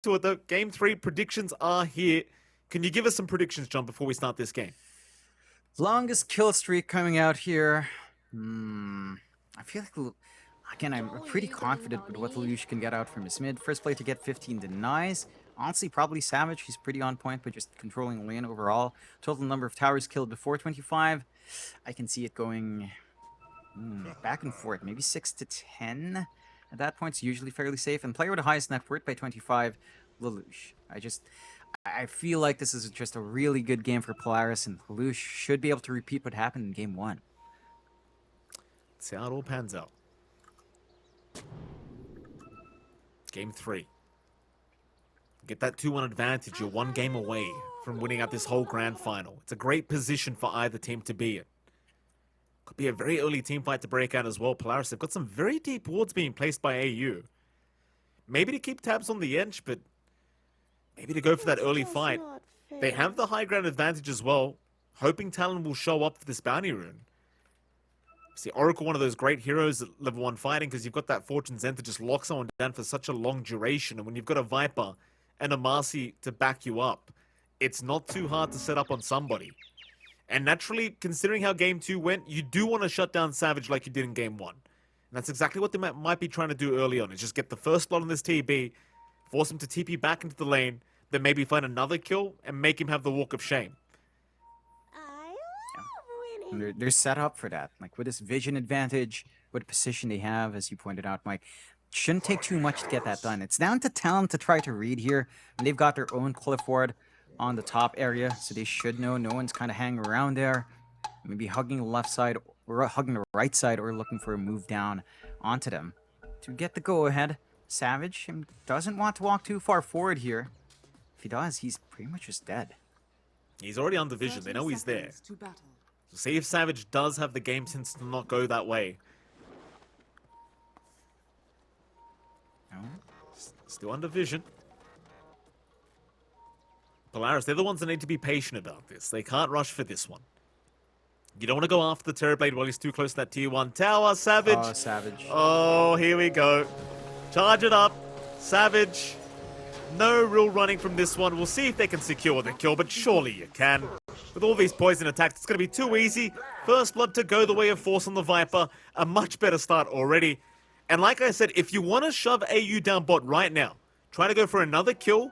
to it though. Game 3 predictions are here. Can you give us some predictions, John, before we start this game? Longest kill streak coming out here. I feel like, again, I'm pretty confident with what Lelouch can get out from his mid. First play to get 15 denies. Honestly, probably Savage. He's pretty on point, but just controlling lane overall. Total number of towers killed before 25. I can see it going back and forth, maybe 6 to 10. At that point, it's usually fairly safe. And player with the highest net worth by 25, Lelouch. I feel like this is just a really good game for Polaris, and Lelouch should be able to repeat what happened in game 1. Let's see how it all pans out. Game 3. Get that 2-1 advantage. You're one game away from winning out this whole grand final. It's a great position for either team to be in. Could be a very early team fight to break out as well. Polaris have got some very deep wards being placed by AU. Maybe to keep tabs on the edge, but maybe to go for that early fight. They have the high ground advantage as well, hoping Talon will show up for this bounty rune. See, Oracle, one of those great heroes at level 1 fighting, because you've got that Fortune Zen to just lock someone down for such a long duration, and when you've got a Viper and a Marcy to back you up, it's not too hard to set up on somebody. And naturally, considering how Game 2 went, you do want to shut down Savage like you did in Game 1. And that's exactly what they might be trying to do early on, is just get the first slot on this TB, force him to TP back into the lane, then maybe find another kill, and make him have the walk of shame. They're set up for that. Like, with this vision advantage, what position they have, as you pointed out, Mike, shouldn't take too much to get that done. It's down to Talon to try to read here, and they've got their own cliff ward on the top area, so they should know no one's kind of hanging around there. Maybe hugging the left side, or hugging the right side, or looking for a move down onto them. To get the go-ahead, Savage doesn't want to walk too far forward here. If he does, he's pretty much just dead. He's already on the vision. They know he's there. So see if Savage does have the game sense to not go that way. No? Still under vision. Polaris, they're the ones that need to be patient about this. They can't rush for this one. You don't want to go after the Terrorblade while he's too close to that tier 1 tower. Savage. Oh, Savage. Oh, here we go. Charge it up. Savage. No real running from this one. We'll see if they can secure the kill, but surely you can. With all these poison attacks, it's going to be too easy. First blood to go the way of Force on the Viper. A much better start already. And like I said, if you want to shove AU down bot right now, try to go for another kill,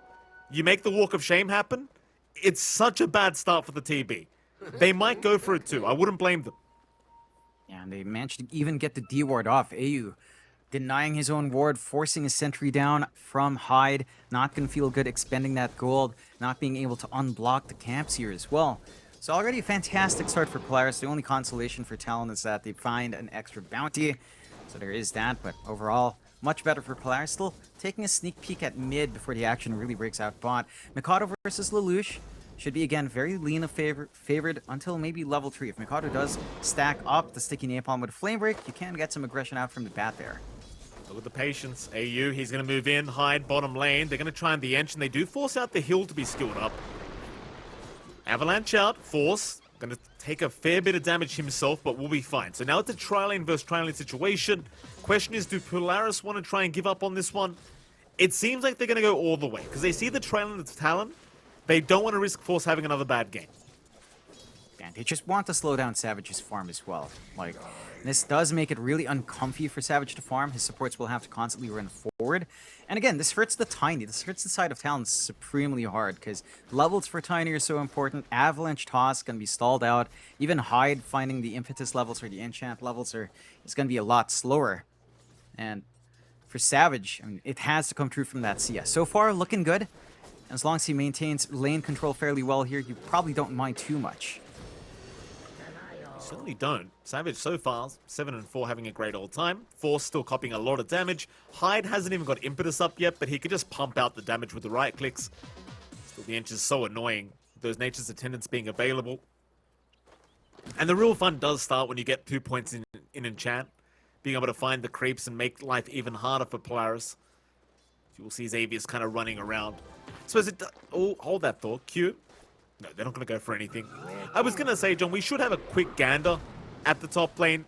you make the walk of shame happen, it's such a bad start for the TB. They might go for it too. I wouldn't blame them. Yeah, and they managed to even get the D ward off. AU denying his own ward, forcing a sentry down from Hyde. Not going to feel good expending that gold, not being able to unblock the camps here as well. So already a fantastic start for Polaris. The only consolation for Talon is that they find an extra bounty. So there is that, but overall, much better for Polaris. Still taking a sneak peek at mid before the action really breaks out bot. Mikado versus Lelouch should be, again, very Lina favored until maybe level 3. If Mikado does stack up the sticky napalm with a flame break, you can get some aggression out from the bat there. Look at the patience. AU, he's going to move in, hide bottom lane. They're going to try and the Ench, and they do force out the hill to be skilled up. Avalanche out, Force. Going to take a fair bit of damage himself, but we'll be fine. So now it's a tri-lane versus tri-lane situation. Question is, do Polaris want to try and give up on this one? It seems like they're going to go all the way, because they see the tri-lane of Talon. They don't want to risk Force having another bad game. And they just want to slow down Savage's farm as well. Like, this does make it really uncomfy for Savage to farm. His supports will have to constantly run forward. And again, this hurts the Tiny. This hurts the side of Talon supremely hard, because levels for Tiny are so important. Avalanche Toss can be stalled out. Even Hyde finding the impetus levels or the enchant levels is going to be a lot slower. And for Savage, I mean, it has to come true from that CS. So far, looking good. As long as he maintains lane control fairly well here, you probably don't mind too much. Certainly don't. Savage so far, 7-4, having a great old time. Force still copying a lot of damage. Hyde hasn't even got impetus up yet, but he could just pump out the damage with the right clicks. Still, the Ench is so annoying. Those Nature's Attendants being available. And the real fun does start when you get 2 points in enchant. Being able to find the creeps and make life even harder for Polaris. You will see Xavier's kind of running around. So is it... Oh, hold that thought. Q. No, they're not going to go for anything. I was going to say, John, we should have a quick gander at the top lane.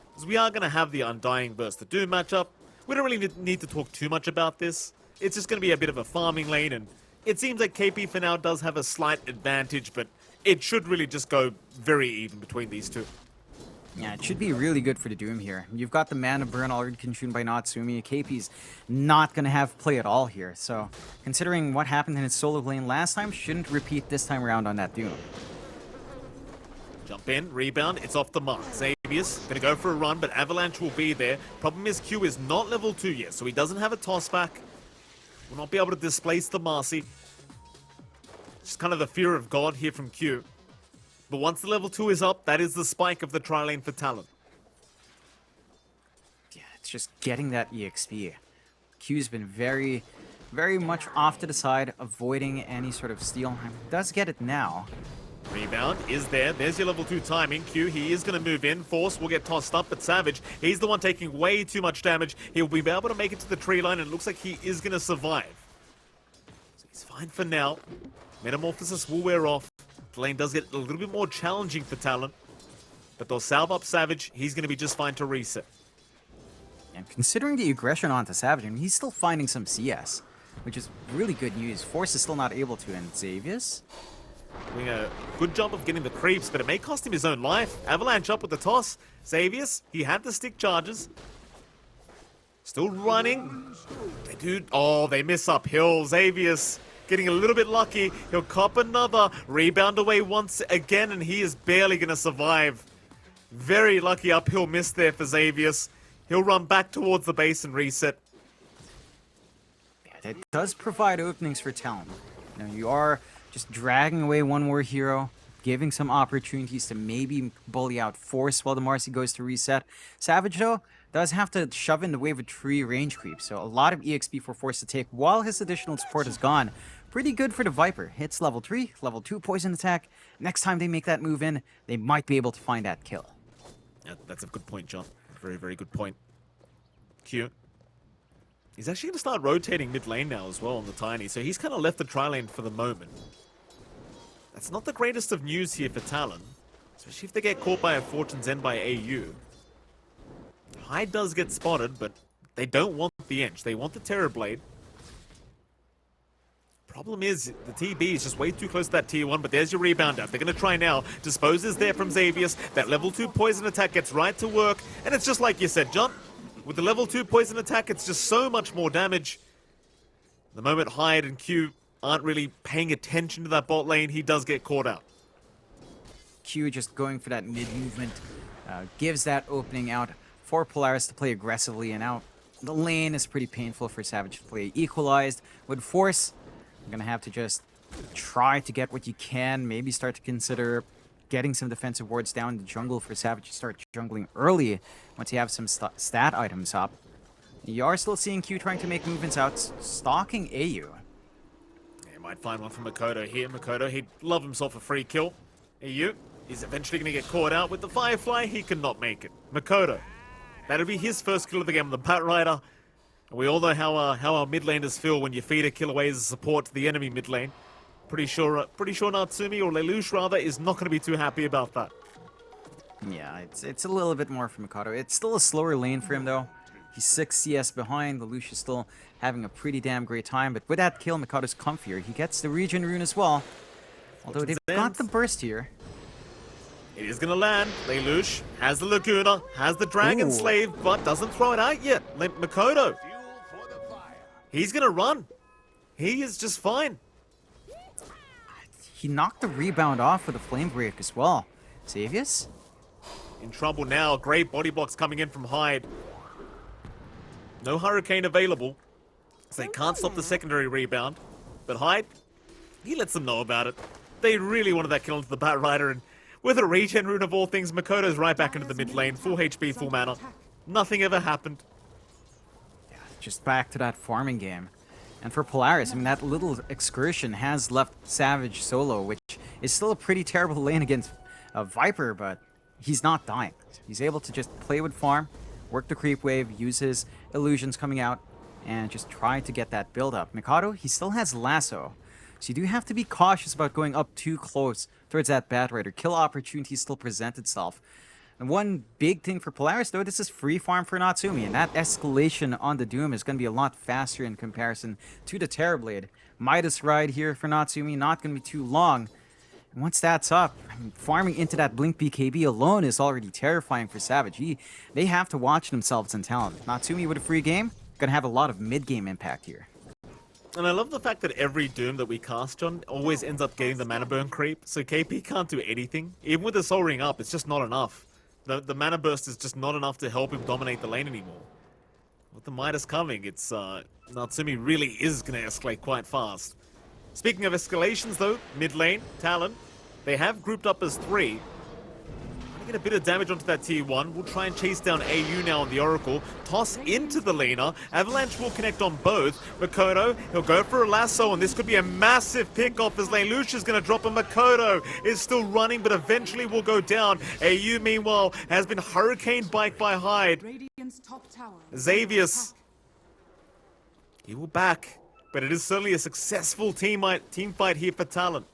Because we are going to have the Undying versus the Doom matchup. We don't really need to talk too much about this. It's just going to be a bit of a farming lane, and it seems like KP for now does have a slight advantage, but it should really just go very even between these two. Yeah, it should be really good for the Doom here. You've got the mana burn already consumed by Natsumi. KP's not going to have play at all here. So, considering what happened in his solo lane last time, shouldn't repeat this time around on that Doom. Jump in, rebound, it's off the mark. Xavius gonna go for a run, but Avalanche will be there. Problem is Q is not level 2 yet, so he doesn't have a toss back. Will not be able to displace the Marcy. Just kind of the fear of God here from Q. But once the level 2 is up, that is the spike of the tri-lane for Talon. Yeah, it's just getting that EXP. Q's been very much off to the side, avoiding any sort of steal. Does get it now. Rebound is there. There's your level 2 timing. Q, he is going to move in. Force will get tossed up, but Savage, he's the one taking way too much damage. He'll be able to make it to the tree line, and it looks like he is going to survive. So he's fine for now. Metamorphosis will wear off. The lane does get a little bit more challenging for Talon, but they'll salve up Savage. He's going to be just fine to reset. And considering the aggression onto Savage, I mean, he's still finding some CS, which is really good news. Force is still not able to, and Xavius doing a good job of getting the creeps, but it may cost him his own life. Avalanche up with the toss. Xavius, he had the stick charges. Still running. They do. Oh, they miss uphill. Xavius getting a little bit lucky. He'll cop another. Rebound away once again, and he is barely going to survive. Very lucky uphill miss there for Xavius. He'll run back towards the base and reset. Yeah, that does provide openings for Talon. You know, you are just dragging away one more hero, giving some opportunities to maybe bully out Force while the Marcy goes to reset. Savage, though, does have to shove in the wave of tree range creep, so a lot of EXP for Force to take while his additional support is gone. Pretty good for the Viper. Hits level 3, level 2 poison attack. Next time they make that move in, they might be able to find that kill. Yeah, that's a good point, John. Very, very good point. Q. He's actually going to start rotating mid lane now as well on the Tiny, so he's kind of left the tri-lane for the moment. That's not the greatest of news here for Talon, especially if they get caught by a Fortune's End by AU. Hyde does get spotted, but they don't want the Inch. They want the Terrorblade. Problem is, the TB is just way too close to that tier 1, but there's your rebound out. They're going to try now. Dispose is there from Xavius. That level 2 poison attack gets right to work, and it's just like you said, John. With the level 2 poison attack, it's just so much more damage. The moment Hyde and Q aren't really paying attention to that bot lane, he does get caught out. Q just going for that mid movement gives that opening out for Polaris to play aggressively, and now the lane is pretty painful for Savage to play equalized. With Force, you're going to have to just try to get what you can, maybe start to consider getting some defensive wards down in the jungle for Savage to start jungling early once you have some stat items up. You are still seeing Q trying to make movements out, stalking AU. Yeah, might find one from Makoto here. Makoto, he'd love himself a free kill. AU is eventually going to get caught out with the Firefly. He cannot make it. Makoto, that'll be his first kill of the game on the Bat Rider. We all know how our mid laners feel when you feed a kill away as a support to the enemy mid lane. Pretty sure Natsumi, or Lelouch rather, is not going to be too happy about that. Yeah, it's a little bit more for Makoto. It's still a slower lane for him, though. He's 6 CS behind. Lelouch is still having a pretty damn great time. But with that kill, Makoto's comfier. He gets the regen rune as well. Although they've got the burst here. It is going to land. Lelouch has the Laguna, has the Dragon Slave, but doesn't throw it out yet. Makoto, he's going to run. He is just fine. He knocked the rebound off with a flame break as well. Xavius? In trouble now. Great body blocks coming in from Hyde. No Hurricane available, so they can't stop the secondary rebound. But Hyde, he lets them know about it. They really wanted that kill into the Bat Rider, and with a regen rune of all things, Makoto's right back into the mid lane. Full HP, full mana. Nothing ever happened. Yeah, just back to that farming game. And for Polaris, I mean, that little excursion has left Savage solo, which is still a pretty terrible lane against a Viper, but he's not dying. He's able to just play with farm, work the creep wave, use his illusions coming out, and just try to get that build up. Mikado, he still has lasso, so you do have to be cautious about going up too close towards that Bat Rider. Kill opportunity still present itself. And one big thing for Polaris, though, this is free farm for Natsumi, and that escalation on the Doom is going to be a lot faster in comparison to the Terrorblade. Midas ride here for Natsumi, not going to be too long. And once that's up, I mean, farming into that Blink BKB alone is already terrifying for Savage. They have to watch themselves in Talon. Natsumi with a free game, going to have a lot of mid-game impact here. And I love the fact that every Doom that we cast on always ends up getting the mana burn creep, so KP can't do anything. Even with the Soul Ring up, it's just not enough. The mana burst is just not enough to help him dominate the lane anymore. With the Midas coming, it's Natsumi really is going to escalate quite fast. Speaking of escalations though, mid lane, Talon, they have grouped up as 3. Get a bit of damage onto that tier 1. We'll try and chase down AU now on the Oracle. Toss into the laner. Avalanche will connect on both. Makoto, he'll go for a lasso, and this could be a massive pick-off as Lelouch is going to drop, and Makoto is still running, but eventually will go down. AU, meanwhile, has been hurricane biked by Hyde. Xavius, he will back, but it is certainly a successful team fight here for Talon.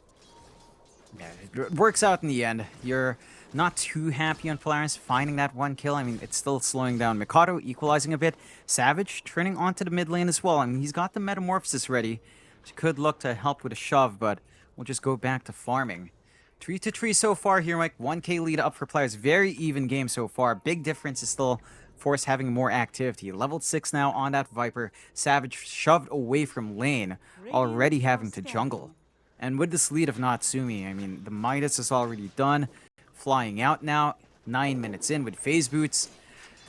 Yeah, it works out in the end. You're not too happy on Polaris finding that 1 kill. I mean, it's still slowing down. Mikado equalizing a bit. Savage turning onto the mid lane as well. I mean, he's got the Metamorphosis ready, which could look to help with a shove, but we'll just go back to farming. 3-3 so far here, Mike. 1k lead up for Polaris. Very even game so far. Big difference is still Force having more activity. Level 6 now on that Viper. Savage shoved away from lane, already having to jungle. And with this lead of Natsumi, I mean, the Midas is already done. Flying out now, 9 minutes in with phase boots.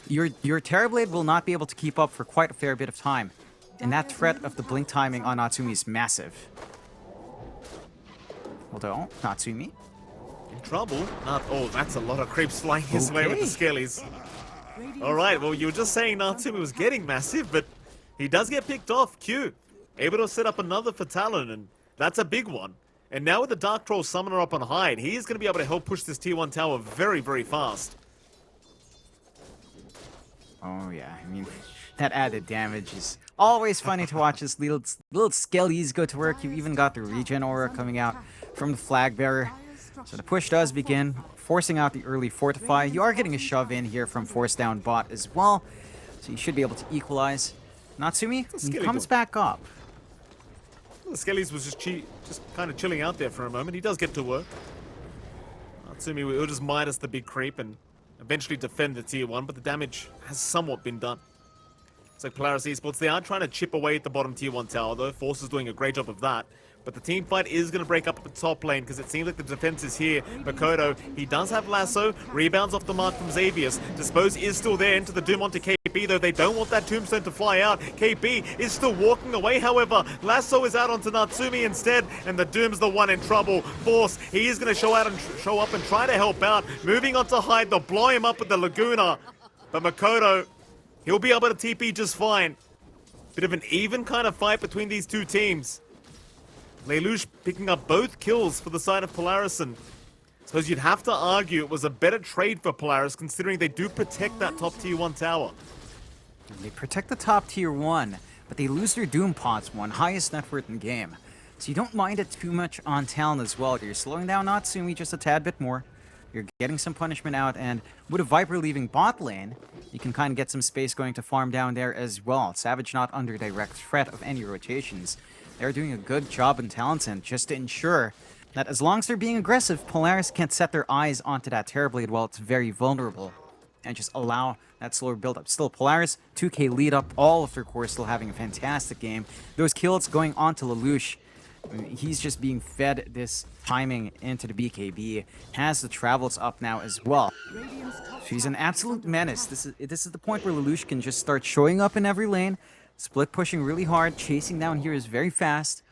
Your Terrorblade will not be able to keep up for quite a fair bit of time. And that threat of the blink timing on Natsumi is massive. Although, Natsumi. In trouble? Oh, that's a lot of creeps flying his way with the Skellies. Alright, well, you were just saying Natsumi was getting massive, but he does get picked off. Q, able to set up another for Talon, and that's a big one. And now with the Dark Troll Summoner up on Hyde, he is going to be able to help push this tier 1 tower very, very fast. Oh yeah, I mean, that added damage is always funny to watch this little skellies go to work. You even got the regen aura coming out from the flag bearer. So the push does begin, forcing out the early fortify. You are getting a shove in here from force down bot as well. So you should be able to equalize. Natsumi, he comes back up. The Skellies was just kind of chilling out there for a moment. He does get to work. Natsumi will just Midas the big creep and eventually defend the tier 1, but the damage has somewhat been done. So Polaris Esports, they are trying to chip away at the bottom tier 1 tower, though. Force is doing a great job of that. But the team fight is going to break up at the top lane because it seems like the defense is here. Makoto, he does have lasso. Rebounds off the mark from Xavius. Dispose is still there into the Doom onto KP, though they don't want that Tombstone to fly out. KP is still walking away, however. Lasso is out onto Natsumi instead, and the Doom's the one in trouble. Force, he is going to show up and try to help out. Moving on to Hyde, they'll blow him up with the Laguna. But Makoto, he'll be able to TP just fine. Bit of an even kind of fight between these two teams. Lelouch picking up both kills for the side of Polaris, and I suppose you'd have to argue it was a better trade for Polaris considering they do protect that top tier 1 tower. They protect the top tier 1, but they lose their Doom Pots 1, highest net worth in the game. So you don't mind it too much on Talon as well. You're slowing down Natsumi just a tad bit more. You're getting some punishment out, and with a Viper leaving bot lane, you can kind of get some space going to farm down there as well. Savage not under direct threat of any rotations. They're doing a good job in Talon's end just to ensure that as long as they're being aggressive, Polaris can't set their eyes onto that Terrorblade while it's very vulnerable and just allow that slower build-up. Still, Polaris, 2k lead up, all of their core still having a fantastic game. Those kills going on to Lelouch. I mean, he's just being fed this timing into the BKB. Has the travels up now as well. She's an absolute menace. This is the point where Lelouch can just start showing up in every lane. Split pushing really hard, chasing down here is very fast.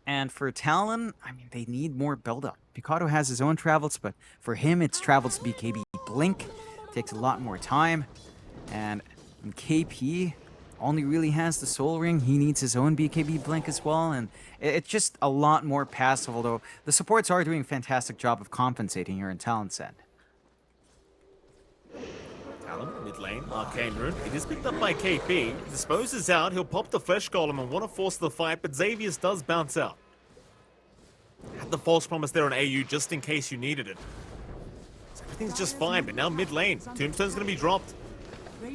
And for Talon, I mean, they need more build-up. Mikado has his own travels, but for him, it's travels BKB Blink. Takes a lot more time. And KP only really has the Soul Ring. He needs his own BKB Blink as well. And it's just a lot more passive, although the supports are doing a fantastic job of compensating here in Talon's end. Talon, mid lane, Arcane Rune. It is picked up by KP. Disposes out. He'll pop the Flesh Golem and want to force the fight, but Xavius does bounce out. Had the false promise there on AU just in case you needed it. So everything's just fine. But now mid lane, Tombstone's going to be dropped.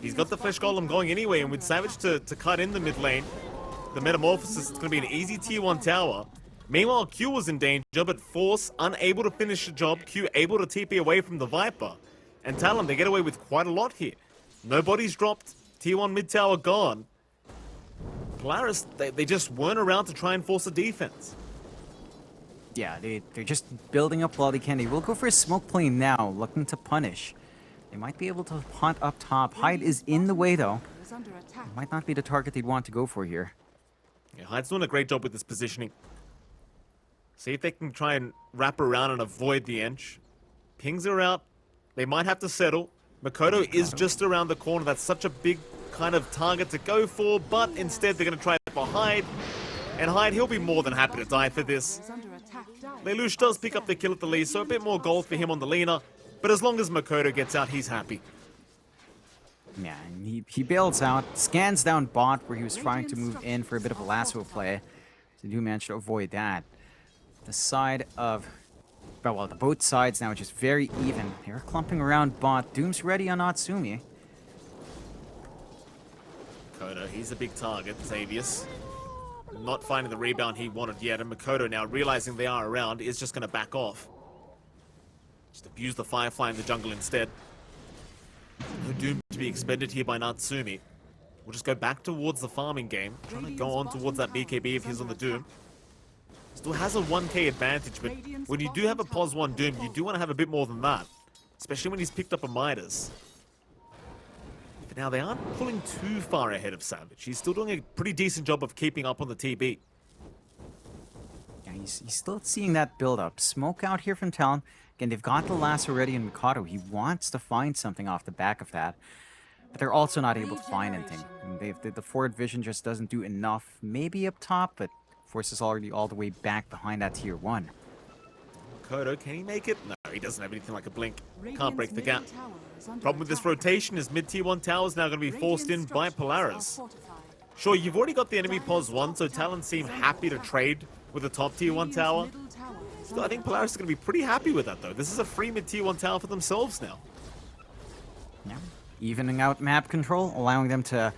He's got the Flesh Golem going anyway, and with Savage to cut in the mid lane, the Metamorphosis is going to be an easy tier 1 tower. Meanwhile, Q was in danger, but Force unable to finish the job. Q able to TP away from the Viper. And Talon, they get away with quite a lot here. Nobody's dropped. Tier 1 mid tower gone. Polaris, they just weren't around to try and force a defense. Yeah, they're just building up while they can. They will go for a smoke play now, looking to punish. They might be able to hunt up top. Hyde is in the way, though. Might not be the target they'd want to go for here. Yeah, Hyde's doing a great job with this positioning. See if they can try and wrap around and avoid the Ench. Pings are out. They might have to settle. Makoto is just around the corner. That's such a big kind of target to go for, but instead they're going to try it for Hyde. And Hyde, he'll be more than happy to die for this. Lelouch does pick up the kill at the lead, so a bit more gold for him on the Lina. But as long as Makoto gets out, he's happy. Yeah, and he bails out, scans down bot where he was trying to move in for a bit of a lasso play. So do manage to avoid that. The side of... Well, the both sides now just very even. They're clumping around bot. Doom's ready on Natsumi. Makoto, he's a big target. Xavius not finding the rebound he wanted yet, and Makoto now realizing they are around is just going to back off. Just abuse the Firefly in the jungle instead. No Doom to be expended here by Natsumi. We'll just go back towards the farming game, trying to go on towards that BKB if he's on the Doom. Still has a 1k advantage, but when you do have a pos 1 Doom, you do want to have a bit more than that. Especially when he's picked up a Midas. But now they aren't pulling too far ahead of Savage. He's still doing a pretty decent job of keeping up on the TB. Yeah, he's still seeing that build up. Smoke out here from Talon. Again, they've got the lasso already in Mikado. He wants to find something off the back of that. But they're also not able to find anything. The forward vision just doesn't do enough. Maybe up top, but Force is already all the way back behind that tier 1. Makoto, can he make it? No, he doesn't have anything like a blink. Can't break the gap. Problem with this rotation is mid tier 1 tower is now going to be forced in by Polaris. Sure, you've already got the enemy pos 1, so Talon seem happy to trade with a top tier 1 tower. Still, I think Polaris is going to be pretty happy with that, though. This is a free mid tier 1 tower for themselves now. Yeah. Evening out map control, allowing them to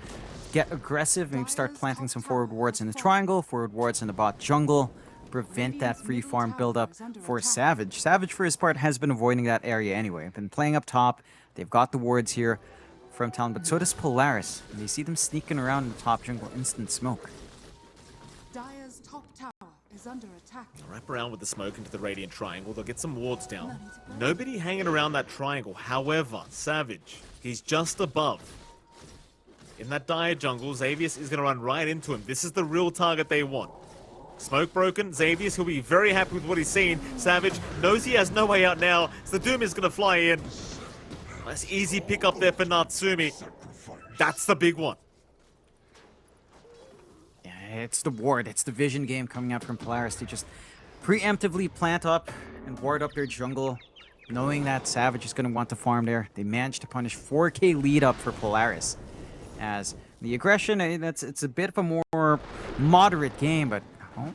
get aggressive, maybe start planting some forward wards in the triangle, forward wards in the bot jungle, prevent that free farm buildup for Savage. Savage, for his part, has been avoiding that area anyway. Been playing up top. They've got the wards here from Talon, but so does Polaris. And they see them sneaking around in the top jungle, instant smoke. Dire's top tower is under attack. They'll wrap around with the smoke into the Radiant Triangle. They'll get some wards down. Nobody hanging around that triangle. However, Savage, he's just above. In that dire jungle, Xavius is going to run right into him. This is the real target they want. Smoke broken. Xavius, he'll be very happy with what he's seen. Savage knows he has no way out now, so the Doom is going to fly in. Nice easy pick up there for Natsumi. That's the big one. Yeah, it's the ward. It's the vision game coming out from Polaris. They just preemptively plant up and ward up their jungle, knowing that Savage is going to want to farm there. They managed to punish 4k lead up for Polaris. As the aggression, it's a bit of a more moderate game, but... Oh.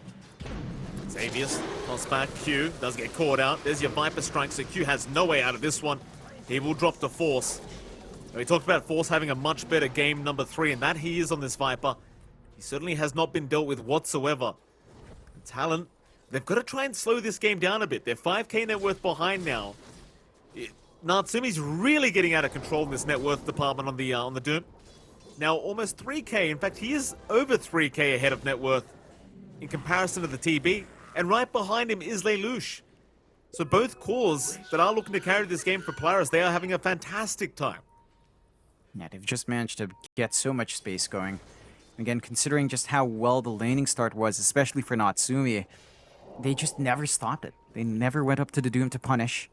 Xavius toss back. Q does get caught out. There's your Viper strike, so Q has no way out of this one. He will drop the Force. We talked about Force having a much better game number 3, and that he is on this Viper. He certainly has not been dealt with whatsoever. And Talon, they've got to try and slow this game down a bit. They're 5k net worth behind now. Natsumi's really getting out of control in this net worth department on the Doom. Now almost 3k. In fact, he is over 3k ahead of net worth in comparison to the TB. And right behind him is Lelouch. So both cores that are looking to carry this game for Polaris, they are having a fantastic time. Yeah, they've just managed to get so much space going. Again, considering just how well the laning start was, especially for Natsumi, they just never stopped it. They never went up to the Doom to punish.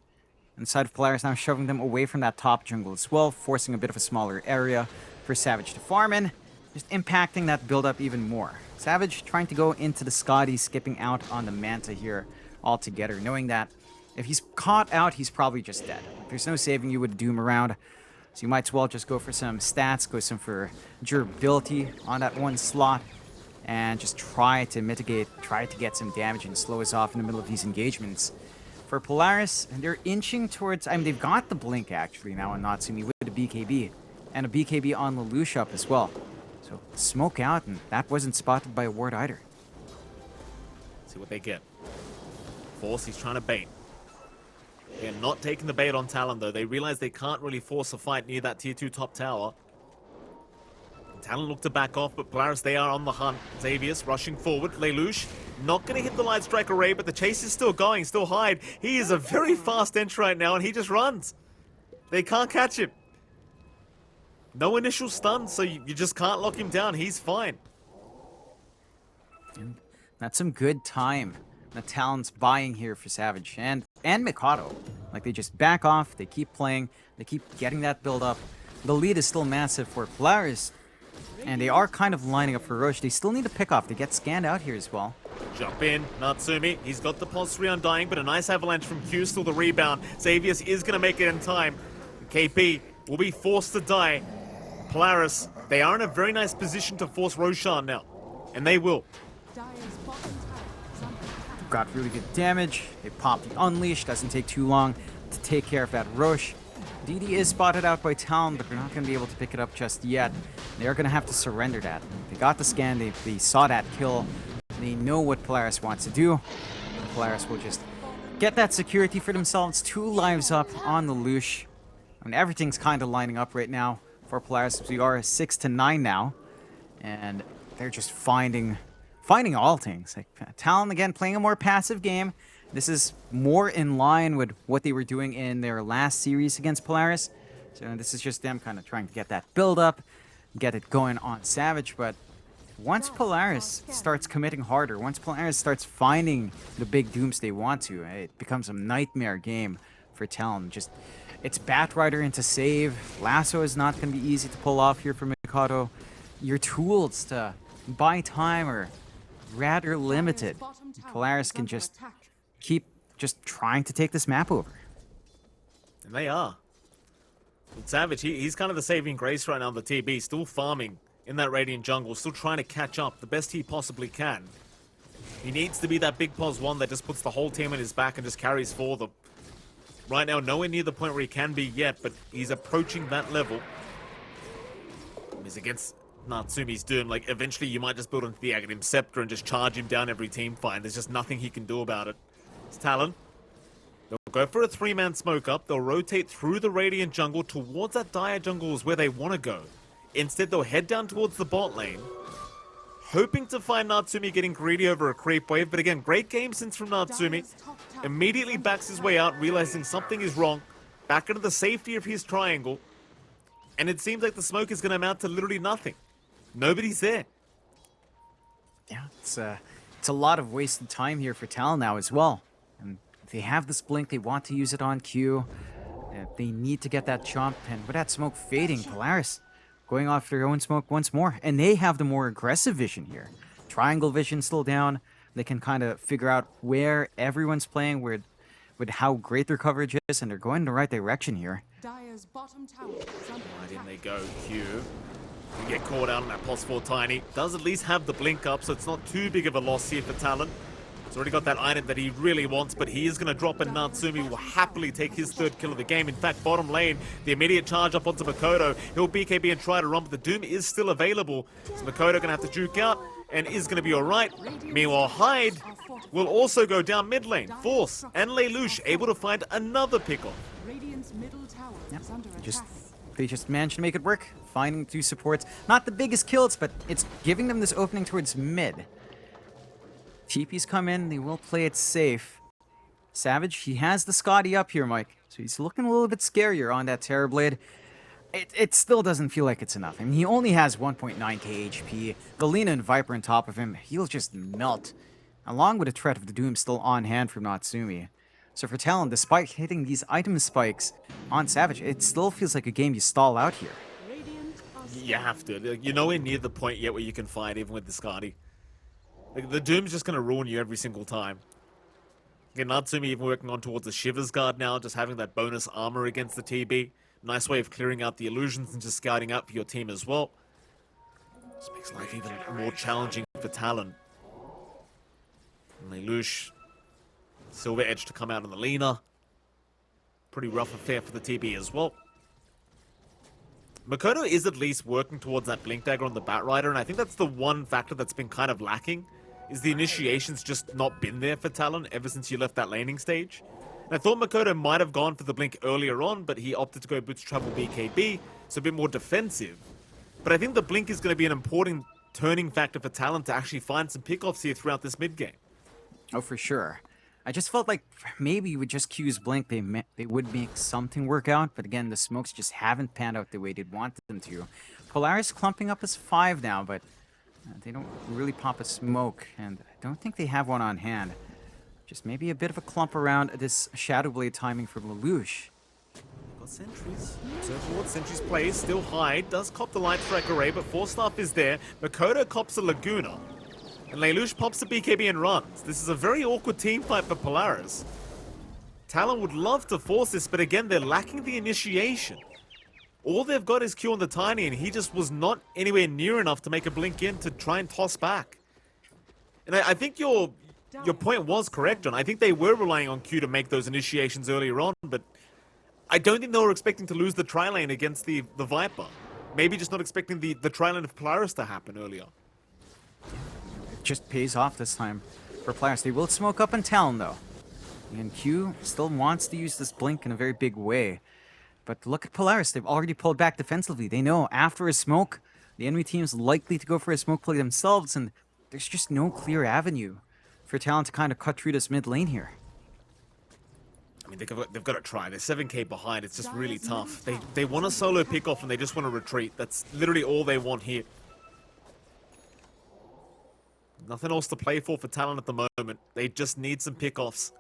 And the side of Polaris now shoving them away from that top jungle as well, forcing a bit of a smaller area for Savage to farm in, just impacting that build-up even more. Savage trying to go into the Scotty, skipping out on the Manta here altogether, knowing that if he's caught out, he's probably just dead. There's no saving you with Doom around, so you might as well just go for some stats, go for durability on that one slot, and just try to mitigate, try to get some damage and slow us off in the middle of these engagements. for Polaris, and they're inching towards... I mean, they've got the blink, actually, now on Natsumi with a BKB. And a BKB on Lelouch up as well. So, smoke out, and that wasn't spotted by a ward either. See what they get. Force, he's trying to bait. They're not taking the bait on Talon, though. They realize they can't really force a fight near that tier 2 top tower. Talon look to back off, but Polaris, they are on the hunt. Xavius rushing forward. Lelouch not going to hit the light strike array, but the chase is still going, still Hyde. He is a very fast entry right now, and he just runs. They can't catch him. No initial stun, so you just can't lock him down. He's fine. And that's some good time that Talon's buying here for Savage and Mikado. Like, they just back off, they keep playing, they keep getting that build up. The lead is still massive for Polaris, and they are kind of lining up for Roche. They still need to pick off. They get scanned out here as well. Jump in, Natsumi. He's got the pulse 3 Undying, but a nice avalanche from Q, still the rebound. Xavius is going to make it in time. KP will be forced to die. Polaris, they are in a very nice position to force Roshan now, and they will. Dire's bottom tower is under attack. Got really good damage. They pop the Unleash. Doesn't take too long to take care of that Roche. DD is spotted out by Talon, but they're not going to be able to pick it up just yet. They're going to have to surrender that. They got the scan. They saw that kill. They know what Polaris wants to do. Polaris will just get that security for themselves. 2 lives up on the Lelouch. I mean, everything's kind of lining up right now for Polaris. We are 6-9 now, and they're just finding all things. Like, Talon again playing a more passive game. This is more in line with what they were doing in their last series against Polaris. So this is just them kind of trying to get that build up, get it going on Savage. But once Polaris starts committing harder, once Polaris starts finding the big dooms they want to, it becomes a nightmare game for Talon. Just, it's Batrider into save. Lasso is not going to be easy to pull off here for Mikado. Your tools to buy time are rather limited. Polaris can just keep just trying to take this map over. And they are. But Savage, he's kind of the saving grace right now on the TB, still farming in that Radiant jungle, still trying to catch up the best he possibly can. He needs to be that big pos 1 that just puts the whole team on his back and just carries for them. Right now, nowhere near the point where he can be yet, but he's approaching that level. He's against Natsumi's Doom. Like, eventually you might just build into the Aghanim Scepter and just charge him down every team fight. There's just nothing he can do about it. It's Talon. They'll go for a 3-man smoke up. They'll rotate through the Radiant jungle towards that Dire jungle is where they want to go. Instead, they'll head down towards the bot lane, hoping to find Natsumi getting greedy over a creep wave. But again, great game sense from Natsumi. Immediately backs his way out, realizing something is wrong. Back into the safety of his triangle. And it seems like the smoke is going to amount to literally nothing. Nobody's there. Yeah, it's a lot of wasted time here for Talon now as well. And if they have this blink, they want to use it on Q. They need to get that jump, and with that smoke fading, Polaris going off their own smoke once more. And they have the more aggressive vision here. Triangle vision still down. They can kind of figure out where everyone's playing, with how great their coverage is, and they're going in the right direction here. Dire's bottom tower is under Right in attack. they go, Q. You get caught out on that pos 4 Tiny. Does at least have the blink up, so it's not too big of a loss here for Talon. He's already got that item that he really wants, but he is going to drop it. Natsumi will happily take his 3rd kill of the game. In fact, bottom lane, the immediate charge up onto Makoto. He'll BKB and try to run, but the Doom is still available. So Makoto going to have to juke out and is going to be alright. Meanwhile, Hyde will also go down mid lane. Force and Lelouch able to find another pickoff. Radiant's middle tower is under attack. They just managed to make it work, finding 2 supports. Not the biggest kills, but it's giving them this opening towards mid. TP's come in, they will play it safe. Savage, he has the Scotty up here, Mike. So he's looking a little bit scarier on that Terrorblade. It still doesn't feel like it's enough. I mean, he only has 1.9k HP. The Lina and Viper on top of him, he'll just melt. Along with the threat of the Doom still on hand from Natsumi. So for Talon, despite hitting these item spikes on Savage, it still feels like a game you stall out here. Radiant are You have to. You're nowhere near the point yet where you can fight, even with the Scotty. Like, the Doom's just going to ruin you every single time. Again, Natsumi even working on towards the Shivers Guard now, just having that bonus armor against the TB. Nice way of clearing out the illusions and just scouting out for your team as well. This makes life even more challenging for Talon. And Lelouch Silver Edge to come out on the Lina. Pretty rough affair for the TB as well. Makoto is at least working towards that Blink Dagger on the Batrider, and I think that's the one factor that's been kind of lacking, is the initiation's just not been there for Talon ever since you left that laning stage. And I thought Makoto might have gone for the Blink earlier on, but he opted to go Boots Travel BKB, so a bit more defensive. But I think the Blink is going to be an important turning factor for Talon to actually find some pickoffs here throughout this mid-game. Oh, for sure. I just felt like maybe with just Q's Blink, they would make something work out. But again, the smokes just haven't panned out the way they'd wanted them to. Polaris clumping up as 5 now, but they don't really pop a smoke. And I don't think they have one on hand. Just maybe a bit of a clump around this Shadow Blade timing from Lelouch. Got sentries. Observe forward, sentries plays, still high. Does cop the Light Strike Array, but Force Staff is there. Makoto cops a Laguna. And Lelouch pops the BKB and runs. This is a very awkward team fight for Polaris. Talon would love to force this, but again, they're lacking the initiation. All they've got is Q on the Tiny, and he just was not anywhere near enough to make a blink in to try and toss back. And I think your point was correct, John. I think they were relying on Q to make those initiations earlier on, but I don't think they were expecting to lose the tri-lane against the Viper. Maybe just not expecting the tri-lane of Polaris to happen earlier. Just pays off this time for Polaris. They will smoke up on Talon though. And Q still wants to use this blink in a very big way. But look at Polaris. They've already pulled back defensively. They know after a smoke, the enemy team's likely to go for a smoke play themselves, and there's just no clear avenue for Talon to kind of cut through this mid lane here. I mean, they've got to try. They're 7k behind. It's just really tough. They want a solo pick off and they just want to retreat. That's literally all they want here. Nothing else to play for Talon at the moment. They just need some pickoffs.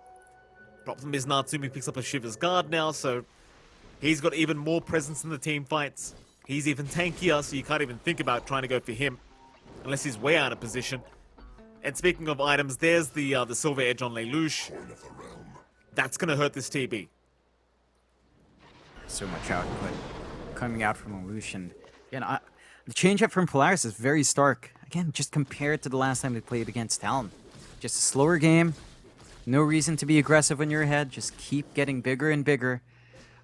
Problem is Natsumi picks up a Shiver's Guard now, so he's got even more presence in the team fights. He's even tankier, so you can't even think about trying to go for him unless he's way out of position. And speaking of items, there's the Silver Edge on Lelouch. That's going to hurt this TB. So much output coming out from Lelouch, and again, the change-up from Polaris is very stark. Again, just compared to the last time they played against Talon. Just a slower game. No reason to be aggressive when you're ahead. Just keep getting bigger and bigger.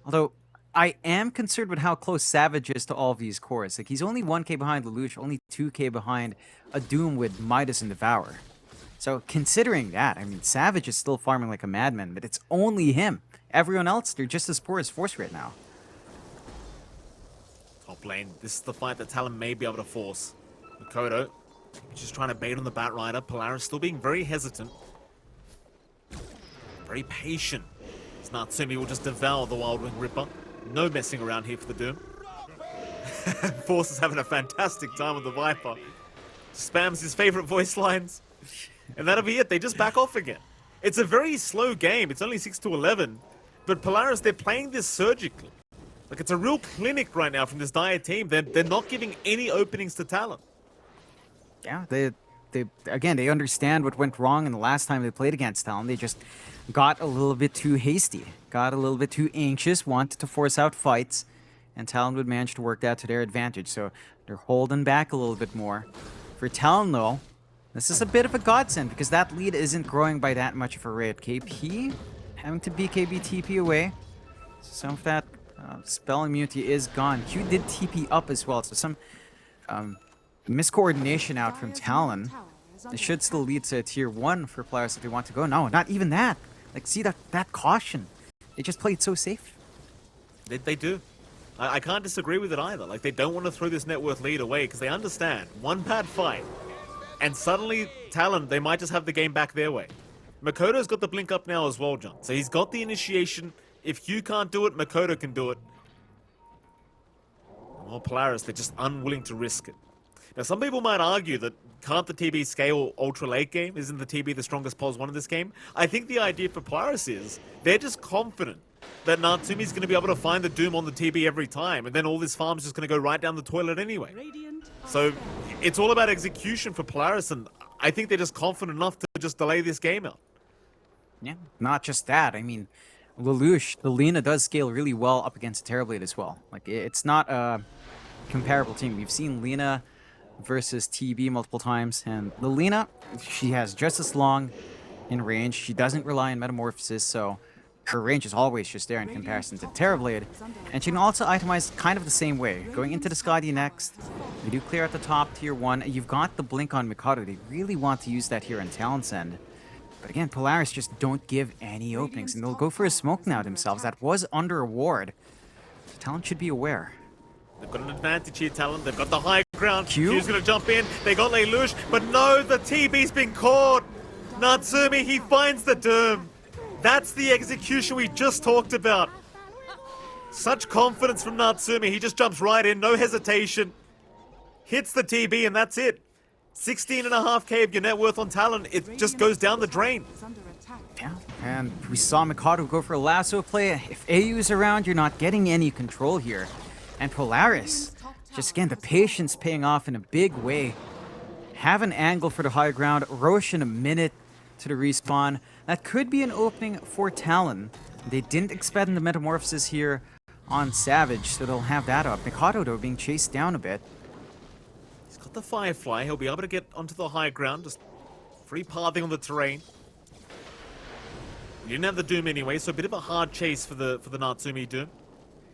Although, I am concerned with how close Savage is to all of these cores. Like, he's only 1k behind Lelouch, only 2k behind a Doom with Midas and Devour. So, considering that, I mean, Savage is still farming like a madman, but it's only him. Everyone else, they're just as poor as Force right now. Top lane, this is the fight that Talon may be able to force. Makoto, just trying to bait on the Batrider. Polaris still being very hesitant. Very patient. As Natsumi will just devour the Wild Wing Ripper. No messing around here for the Doom. Force is having a fantastic time with the Viper. Spams his favorite voice lines. And that'll be it. They just back off again. It's a very slow game. It's only 6-11. But Polaris, they're playing this surgically. Like, it's a real clinic right now from this Dire team. They're not giving any openings to Talon. Yeah, they understand what went wrong in the last time they played against Talon. They just got a little bit too hasty, got a little bit too anxious, wanted to force out fights, and Talon would manage to work that to their advantage. So they're holding back a little bit more. For Talon, though, this is a bit of a godsend because that lead isn't growing by that much of a rate. KP having to BKB TP away. Some of that spell immunity is gone. Q did TP up as well, so some miscoordination out from Talon. It should still lead to a tier 1 for players if they want to go. No, not even that. Like, see that caution. They just played so safe. They do. I can't disagree with it either. Like, they don't want to throw this net worth lead away because they understand one bad fight and suddenly Talon, they might just have the game back their way. Makoto's got the blink up now as well, John. So he's got the initiation. If Q can't do it, Makoto can do it. Well, Polaris, they're just unwilling to risk it. Now, some people might argue that can't the TB scale ultra late game? Isn't the TB the strongest POS 1 in this game? I think the idea for Polaris is they're just confident that Natsumi's going to be able to find the Doom on the TB every time, and then all this farm's just going to go right down the toilet anyway. So it's all about execution for Polaris, and I think they're just confident enough to just delay this game out. Yeah, not just that. I mean, Lelouch, the Lina does scale really well up against Terrorblade as well. Like, it's not a comparable team. We've seen Lina versus TB multiple times, and the Lina, she has just as long in range. She doesn't rely on Metamorphosis, so her range is always just there in comparison to Terrorblade. And she can also itemize kind of the same way. Going into the Skadi next, we do clear at the top, tier 1. You've got the Blink on Mikado. They really want to use that here on Talon's end. But again, Polaris just don't give any openings, and they'll go for a smoke now themselves. That was under a ward. So Talon should be aware. They've got an advantage here, Talon. They've got the high ground. Q? Q's going to jump in. They got Lelouch, but no, the TB's been caught. Natsumi, he finds the Doom. That's the execution we just talked about. Such confidence from Natsumi. He just jumps right in, no hesitation. Hits the TB, and that's it. 16.5k of your net worth on Talon. It just goes down the drain. Is under attack. Yeah, and we saw Mikado go for a lasso play. If AU's around, you're not getting any control here. And Polaris, just again, the patience paying off in a big way. Have an angle for the high ground. Roshan a minute to the respawn. That could be an opening for Talon. They didn't expend the Metamorphosis here on Savage, so they'll have that up. Mikado, though, being chased down a bit. He's got the Firefly. He'll be able to get onto the high ground. Just free pathing on the terrain. He didn't have the Doom anyway, so a bit of a hard chase for the Natsumi Doom.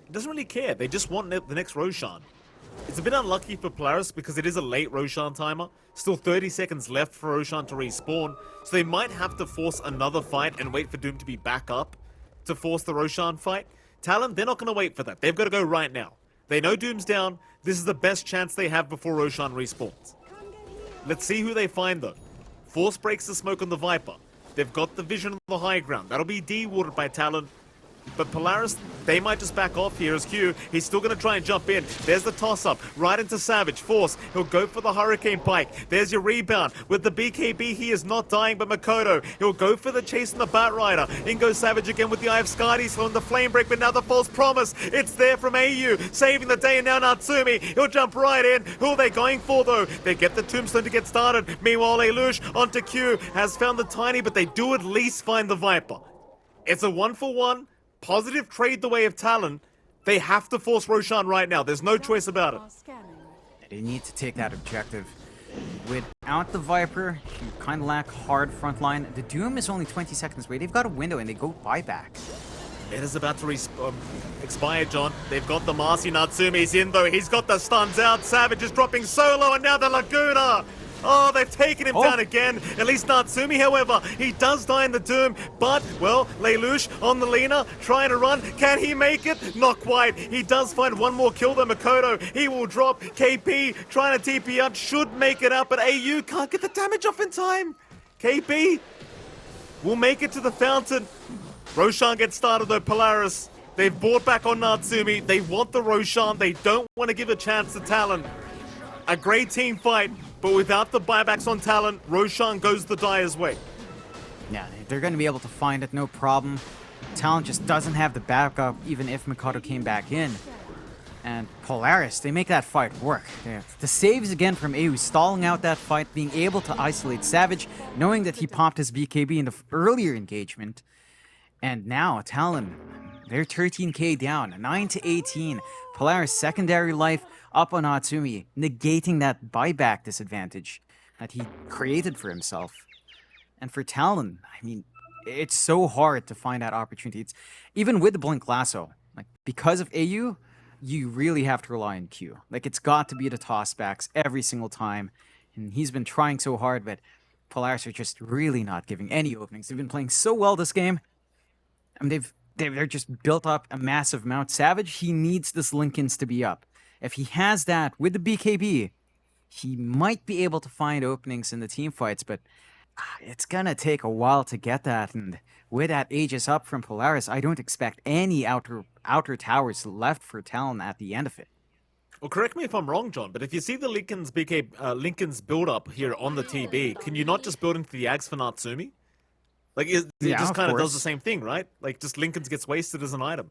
He doesn't really care. They just want the next Roshan. It's a bit unlucky for Polaris because it is a late Roshan timer. Still 30 seconds left for Roshan to respawn. So they might have to force another fight and wait for Doom to be back up to force the Roshan fight. Talon, they're not going to wait for that. They've got to go right now. They know Doom's down. This is the best chance they have before Roshan respawns. Let's see who they find though. Force breaks the smoke on the Viper. They've got the vision on the high ground. That'll be de-watered by Talon. But Polaris, they might just back off here as Q. He's still going to try and jump in. There's the toss-up. Right into Savage. Force. He'll go for the Hurricane Pike. There's your rebound. With the BKB, he is not dying, but Makoto. He'll go for the chase on the Bat Rider. In goes Savage again with the Eye of Skadi. On the Flame Break, but now the False Promise. It's there from AU. Saving the day, and now Natsumi. He'll jump right in. Who are they going for, though? They get the Tombstone to get started. Meanwhile, Lelouch onto Q. Has found the Tiny, but they do at least find the Viper. It's a 1-for-1. Positive trade the way of Talon. They have to force Roshan right now. There's no choice about it. Are scanning. They need to take that objective. Without the Viper, you kind of lack hard front line. The Doom is only 20 seconds away. They've got a window and they go buyback. It is about to expire, John. They've got the Marcy. Natsumi's in, though. He's got the stuns out. Savage is dropping solo, and now the Laguna. Oh, they've taken him down again. At least Natsumi, however, he does die in the Doom. But, well, Lelouch on the Lina, trying to run. Can he make it? Not quite. He does find one more kill though, Makoto. He will drop. KP trying to TP out. Should make it out, but AU can't get the damage off in time. KP will make it to the fountain. Roshan gets started though, Polaris. They've bought back on Natsumi. They want the Roshan. They don't want to give a chance to Talon. A great team fight, but without the buybacks on Talon, Roshan goes the Dire's way. Yeah, they're going to be able to find it, no problem. Talon just doesn't have the backup, even if Mikado came back in. And Polaris, they make that fight work. The saves again from AU, stalling out that fight, being able to isolate Savage, knowing that he popped his BKB in the earlier engagement. And now, Talon, they're 13k down, 9-18. Polaris secondary life up on Natsumi, negating that buyback disadvantage that he created for himself. And for Talon, I mean, it's so hard to find that opportunity. It's even with the Blink Lasso, like because of AU, you really have to rely on Q. Like it's got to be the tossbacks every single time. And he's been trying so hard, but Polaris are just really not giving any openings. They've been playing so well this game. I mean, they're just built up a massive amount. Savage, he needs this Lincolns to be up. If he has that with the BKB, he might be able to find openings in the team fights, but it's gonna take a while to get that. And with that Aegis up from Polaris, I don't expect any outer towers left for Talon at the end of it. Well, correct me if I'm wrong, John, but if you see the Lincoln's Lincoln's build up here on the TB, can you not just build into the Ags for Natsumi? Like it just kind of does the same thing, right? Like just Lincoln's gets wasted as an item.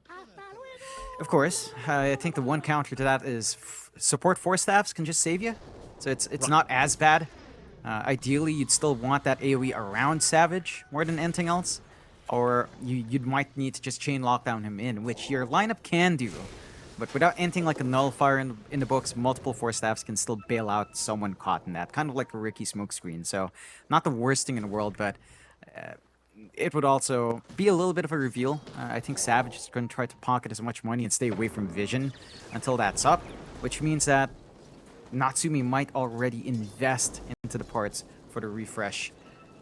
Of course, I think the one counter to that is support 4 staffs can just save you, so it's not as bad. Ideally, you'd still want that AoE around Savage more than anything else, or you might need to just chain lockdown him in, which your lineup can do. But without anything like a nullifier in the books, multiple 4 staffs can still bail out someone caught in that, kind of like a Ricky smokescreen. So not the worst thing in the world, but It would also be a little bit of a reveal. I think Savage is going to try to pocket as much money and stay away from Vision until that's up, which means that Natsumi might already invest into the parts for the refresh.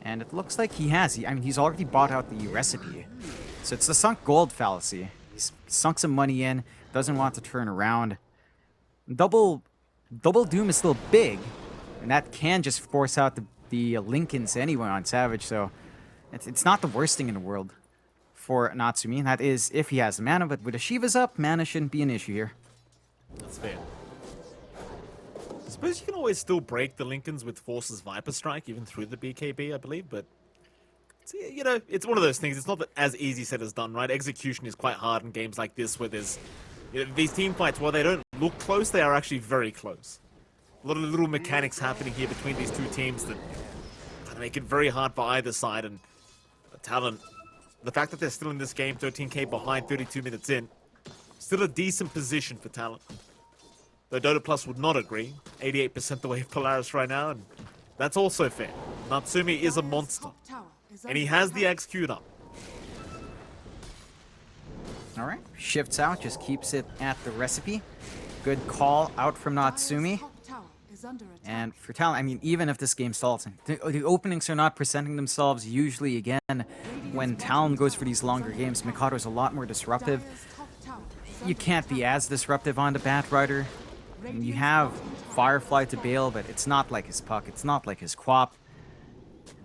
And it looks like he has. I mean, he's already bought out the recipe. So it's the sunk gold fallacy. He's sunk some money in, doesn't want to turn around. Double Doom is still big, and that can just force out the Lincolns anyway on Savage, so it's not the worst thing in the world for Natsumi. That is, if he has the mana, but with the Shiva's up, mana shouldn't be an issue here. That's fair. I suppose you can always still break the Lincolns with Force's Viper Strike, even through the BKB, I believe, but you know, it's one of those things. It's not as easy said as done, right? Execution is quite hard in games like this where there's, you know, these team fights, while they don't look close, they are actually very close. A lot of little mechanics happening here between these two teams that kind of make it very hard for either side. And Talon, the fact that they're still in this game, 13k behind, 32 minutes in, still a decent position for Talon. Though Dota Plus would not agree, 88% the way of Polaris right now, and that's also fair. Natsumi is a monster, and he has the Axe queued up. Alright, shifts out, just keeps it at the recipe. Good call out from Natsumi. And for Talon, I mean, even if this game stalls, the openings are not presenting themselves usually again. When Talon goes for these longer games, Mikado's a lot more disruptive. You can't be as disruptive on the Batrider. You have Firefly to bail, but it's not like his Puck, it's not like his Quap.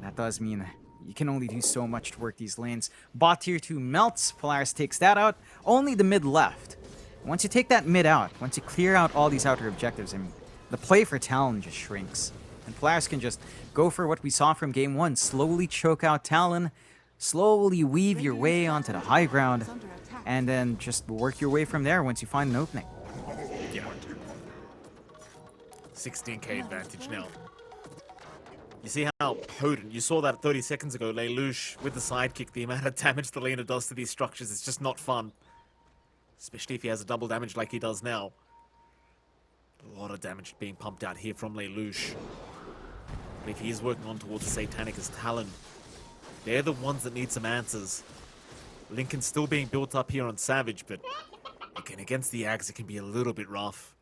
That does mean you can only do so much to work these lanes. Bot tier 2 melts, Polaris takes that out, only the mid left. Once you take that mid out, once you clear out all these outer objectives, I mean, the play for Talon just shrinks. And Polaris can just go for what we saw from game 1, slowly choke out Talon, slowly weave your way onto the high ground, and then just work your way from there once you find an opening. Yeah. 16k advantage now. You see how potent, you saw that 30 seconds ago, Lelouch with the sidekick, the amount of damage the laner does to these structures, it's just not fun. Especially if he has a double damage like he does now. A lot of damage being pumped out here from Lelouch. But if he is working on towards the Satanic as Talon, they're the ones that need some answers. Lincoln's still being built up here on Savage, but again, against the Ags, it can be a little bit rough.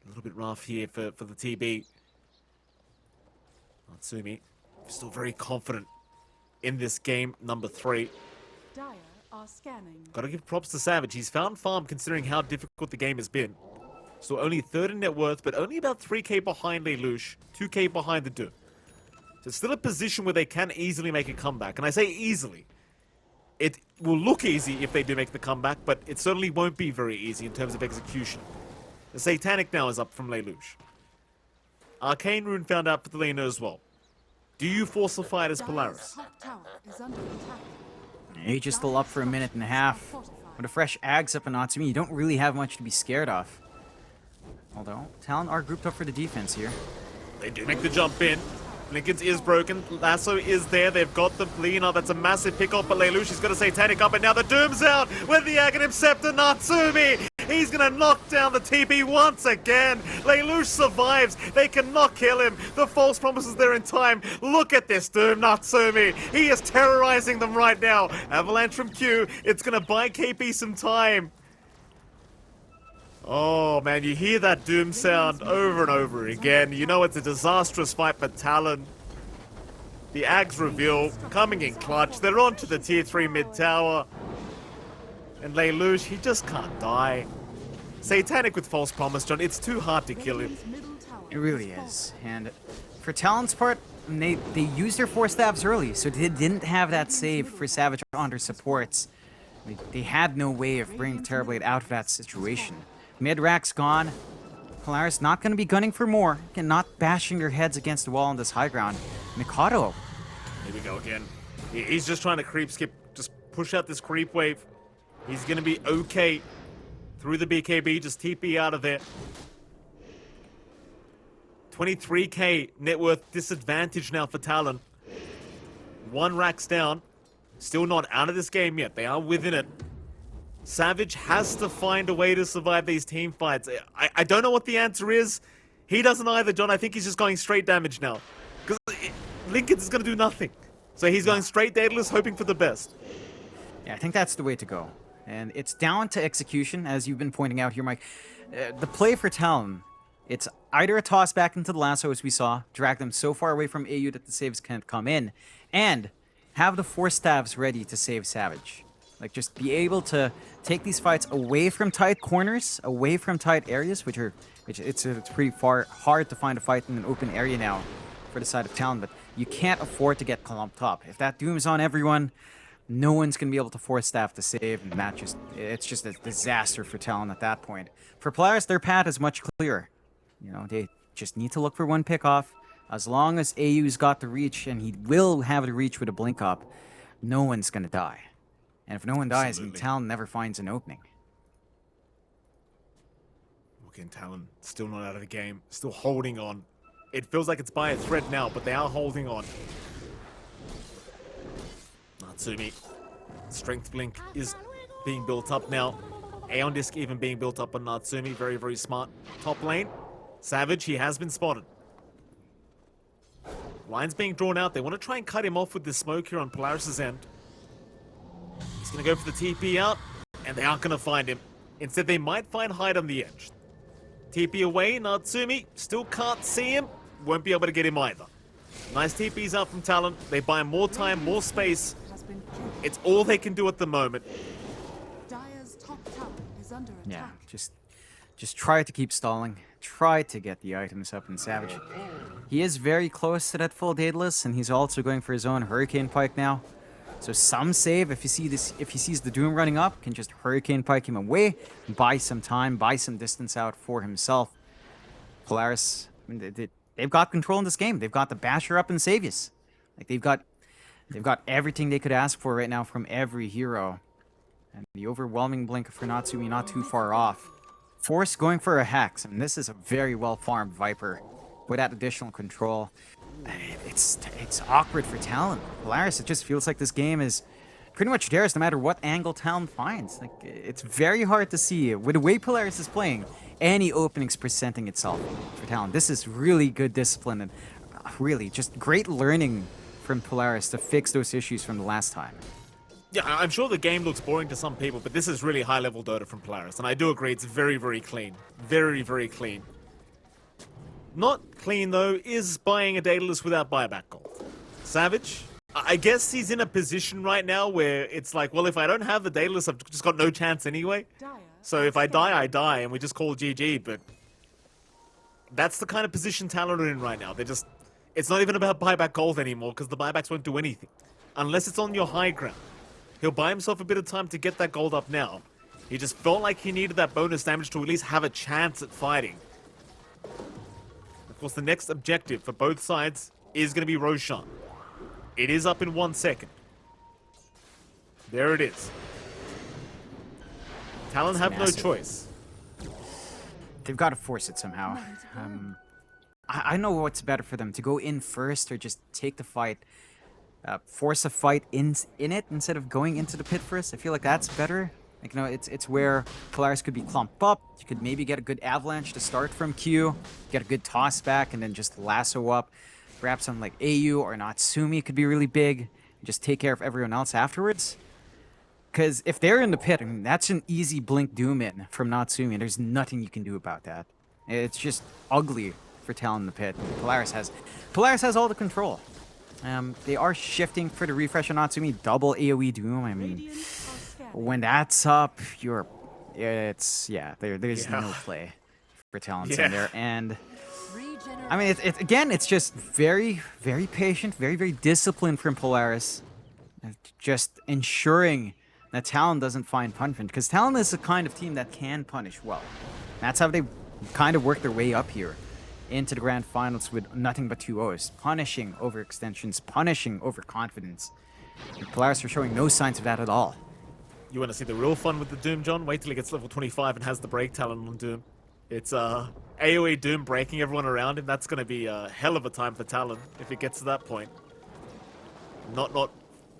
A little bit rough here for the TB. Natsumi, still very confident in this game, number 3. Dire are scanning. Gotta give props to Savage. He's found farm considering how difficult the game has been. So only 3rd in net worth, but only about 3k behind Lelouch, 2k behind the Deux. So it's still a position where they can easily make a comeback. And I say easily. It will look easy if they do make the comeback, but it certainly won't be very easy in terms of execution. The Satanic now is up from Lelouch. Arcane Rune found out for the laner as well. Do you force the fight as Polaris? Top tower is under attack. Age is still up for a minute and a half. With a fresh Ags up in Natsumi, you don't really have much to be scared of. Although, Talon are grouped up for the defense here. They do make the jump in. Lincoln's is broken. Lasso is there. They've got the Lena. That's a massive pick off, but Lelouch is going to Satanic up, and now the Doom's out with the Aghanim Scepter. Natsumi! He's going to knock down the TB once again. Lelouch survives. They cannot kill him. The false promises there in time. Look at this Doom, Natsumi. He is terrorizing them right now. Avalanche from Q. It's going to buy KP some time. Oh man, you hear that Doom sound over and over again. You know it's a disastrous fight for Talon. The Ags reveal, coming in clutch. They're on to the tier 3 mid tower. And Lelouch, he just can't die. Satanic with false promise, John. It's too hard to kill him. It really is. And for Talon's part, they used their 4 stabs early, so they didn't have that save for Savage on their supports. They had no way of bringing Terrorblade out of that situation. Mid-rack's gone. Polaris not going to be gunning for more. Again, not bashing their heads against the wall on this high ground. Mikado. Here we go again. He's just trying to creep skip, just push out this creep wave. He's going to be okay through the BKB, just TP out of there. 23k net worth disadvantage now for Talon. 1 rack's down. Still not out of this game yet. They are within it. Savage has to find a way to survive these team fights. I don't know what the answer is. He doesn't either, John. I think he's just going straight damage now. Because Lincoln is going to do nothing. So he's going straight Daedalus, hoping for the best. Yeah, I think that's the way to go. And it's down to execution, as you've been pointing out here, Mike. The play for Talon, it's either a toss back into the lasso, as we saw, drag them so far away from AU that the saves can't come in, and have the Force Staves ready to save Savage. Like, just be able to take these fights away from tight corners, away from tight areas, it's pretty hard to find a fight in an open area now for the side of Talon, but you can't afford to get clumped up. If that Doom's on everyone, no one's going to be able to force staff to save, and it's just a disaster for Talon at that point. For Polaris, their path is much clearer. You know, they just need to look for one pickoff. As long as AU's got the reach, and he will have the reach with a blink up, no one's going to die. And if no one dies, then Talon never finds an opening. Looking, Talon still not out of the game, still holding on. It feels like it's by a thread now, but they are holding on. Natsumi, Strength Blink is being built up now. Aeon Disc even being built up on Natsumi, very, very smart. Top lane, Savage, he has been spotted. Line's being drawn out, they want to try and cut him off with the smoke here on Polaris' end. He's going to go for the TP out, and they aren't going to find him. Instead, they might find Hyde on the edge. TP away, Natsumi, still can't see him, won't be able to get him either. Nice TPs out from Talon, they buy more time, more space. It's all they can do at the moment. Dire's top tower is under attack. Yeah, just try to keep stalling. Try to get the items up in Savage. He is very close to that full Daedalus, and he's also going for his own Hurricane Pike now. So some save, if he sees the Doom running up, can just Hurricane Pike him away, buy some time, buy some distance out for himself. Polaris, I mean, they've got control in this game. They've got the Basher up and Savius. Like, they've got everything they could ask for right now from every hero. And the overwhelming blink for Natsumi not too far off. Force going for a Hex, and this is a very well-farmed Viper with that additional control. It's awkward for Talon. Polaris, it just feels like this game is pretty much theirs no matter what angle Talon finds. Like, it's very hard to see, with the way Polaris is playing, any openings presenting itself for Talon. This is really good discipline and really just great learning from Polaris to fix those issues from the last time. Yeah, I'm sure the game looks boring to some people, but this is really high-level Dota from Polaris, and I do agree it's very, very clean. Very, very clean. Not clean, though, is buying a Daedalus without buyback gold. Savage, I guess he's in a position right now where it's like, well, if I don't have the Daedalus, I've just got no chance anyway. So if I die, and we just call GG, but that's the kind of position Talon are in right now. It's not even about buyback gold anymore, because the buybacks won't do anything. Unless it's on your high ground. He'll buy himself a bit of time to get that gold up now. He just felt like he needed that bonus damage to at least have a chance at fighting. Of course, the next objective for both sides is going to be Roshan. It is up in 1 second. There it is. Talon have no choice. They've got to force it somehow. I know what's better for them, to go in first or just take the fight. Force a fight in it instead of going into the pit first. I feel like that's better. Like, you know, it's where Polaris could be clumped up. You could maybe get a good avalanche to start from Q, get a good toss back, and then just lasso up. Perhaps some like AU or Natsumi could be really big. Just take care of everyone else afterwards. Because if they're in the pit, I mean, that's an easy blink doom in from Natsumi, and there's nothing you can do about that. It's just ugly for Talon in the pit. Polaris has all the control. They are shifting for the refresh on Natsumi, double AoE Doom. I mean, when that's up, there's no play for Talons in there. And I mean, it's just very, very patient, very, very disciplined from Polaris. Just ensuring that Talon doesn't find punishment, because Talon is the kind of team that can punish well. That's how they kind of work their way up here into the grand finals with nothing but 2-0s. Punishing overextensions, punishing overconfidence. And Polaris are showing no signs of that at all. You want to see the real fun with the Doom, John? Wait till he gets level 25 and has the break talent on Doom. It's AoE Doom breaking everyone around him. That's going to be a hell of a time for Talon if it gets to that point. Not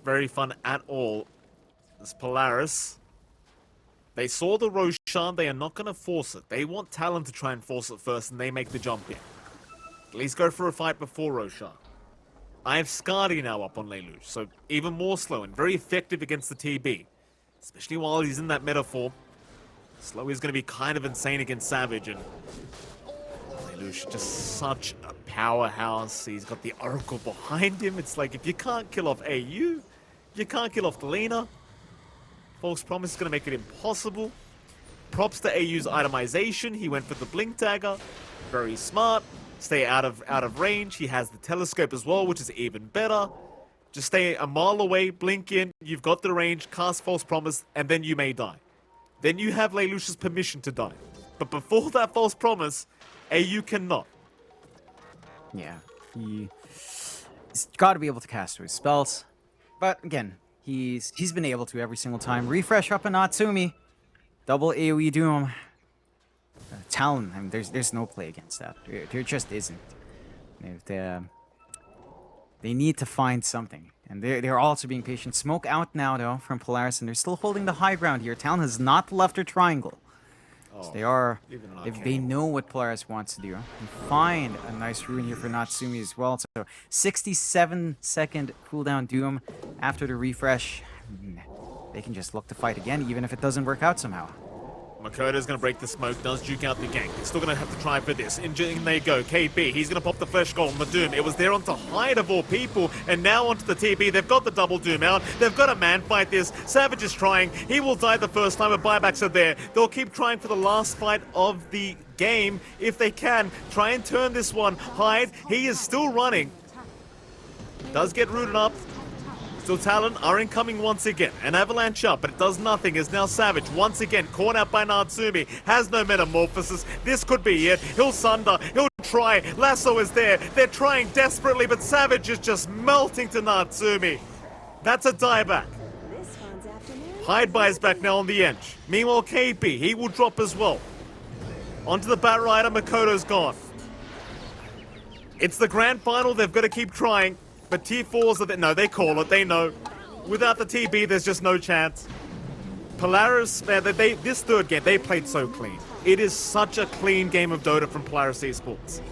very fun at all. This Polaris, they saw the Roshan, they are not going to force it. They want Talon to try and force it first, and they make the jump in. At least go for a fight before Roshan. I have Skadi now up on Lelouch, so even more slow and very effective against the TB. Especially while he's in that meta form. Slow is going to be kind of insane against Savage, and Lelouch just such a powerhouse. He's got the Oracle behind him. It's like, if you can't kill off AU, you can't kill off the Lena. False Promise is going to make it impossible. Props to AU's itemization. He went for the Blink Dagger. Very smart. Stay out of range. He has the telescope as well, which is even better. Just stay a mile away, blink in, you've got the range, cast False Promise, and then you may die. Then you have Lelouch's permission to die. But before that False Promise, AU cannot. Yeah, he's got to be able to cast his spells. But again, he's been able to every single time. Refresh up a Natsumi. Double AoE Doom. Talon, I mean, there's no play against that. There just isn't. If they need to find something. And they're also being patient. Smoke out now, though, from Polaris, and they're still holding the high ground here. Talon has not left her triangle. So they are, if they know what Polaris wants to do, and find a nice rune here for Natsumi as well. So 67-second cooldown Doom after the refresh. They can just look to fight again, even if it doesn't work out somehow. Makoto's going to break the smoke, does juke out the gank. He's still going to have to try for this. In they go, KB, he's going to pop the flesh goal on the Doom. It was there onto Hyde of all people, and now onto the TB. They've got the double Doom out. They've got a man fight this. Savage is trying. He will die the first time, but buybacks are there. They'll keep trying for the last fight of the game if they can. Try and turn this one. Hyde, he is still running. Does get rooted up. Still Talon are incoming once again. An avalanche up, but it does nothing as now Savage once again caught out by Natsumi. Has no metamorphosis. This could be it. He'll sunder. He'll try. Lasso is there. They're trying desperately, but Savage is just melting to Natsumi. That's a dieback. Hyde buys back now on the edge. Meanwhile, KP, he will drop as well. Onto the Bat Rider, Makoto's gone. It's the grand final. They've got to keep trying. But T4s are there. No, they call it. They know. Without the TB, there's just no chance. Polaris, this third game, they played so clean. It is such a clean game of Dota from Polaris Esports.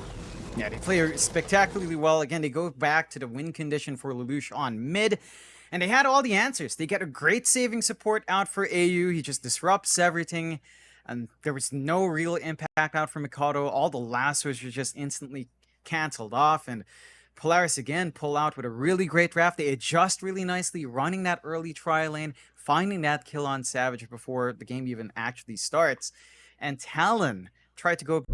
Yeah, they play spectacularly well. Again, they go back to the win condition for Lelouch on mid. And they had all the answers. They get a great saving support out for AU. He just disrupts everything. And there was no real impact out for Mikado. All the lassos were just instantly canceled off. And Polaris again pull out with a really great draft. They adjust really nicely, running that early tri lane, finding that kill on Savage before the game even actually starts. And Talon tried to go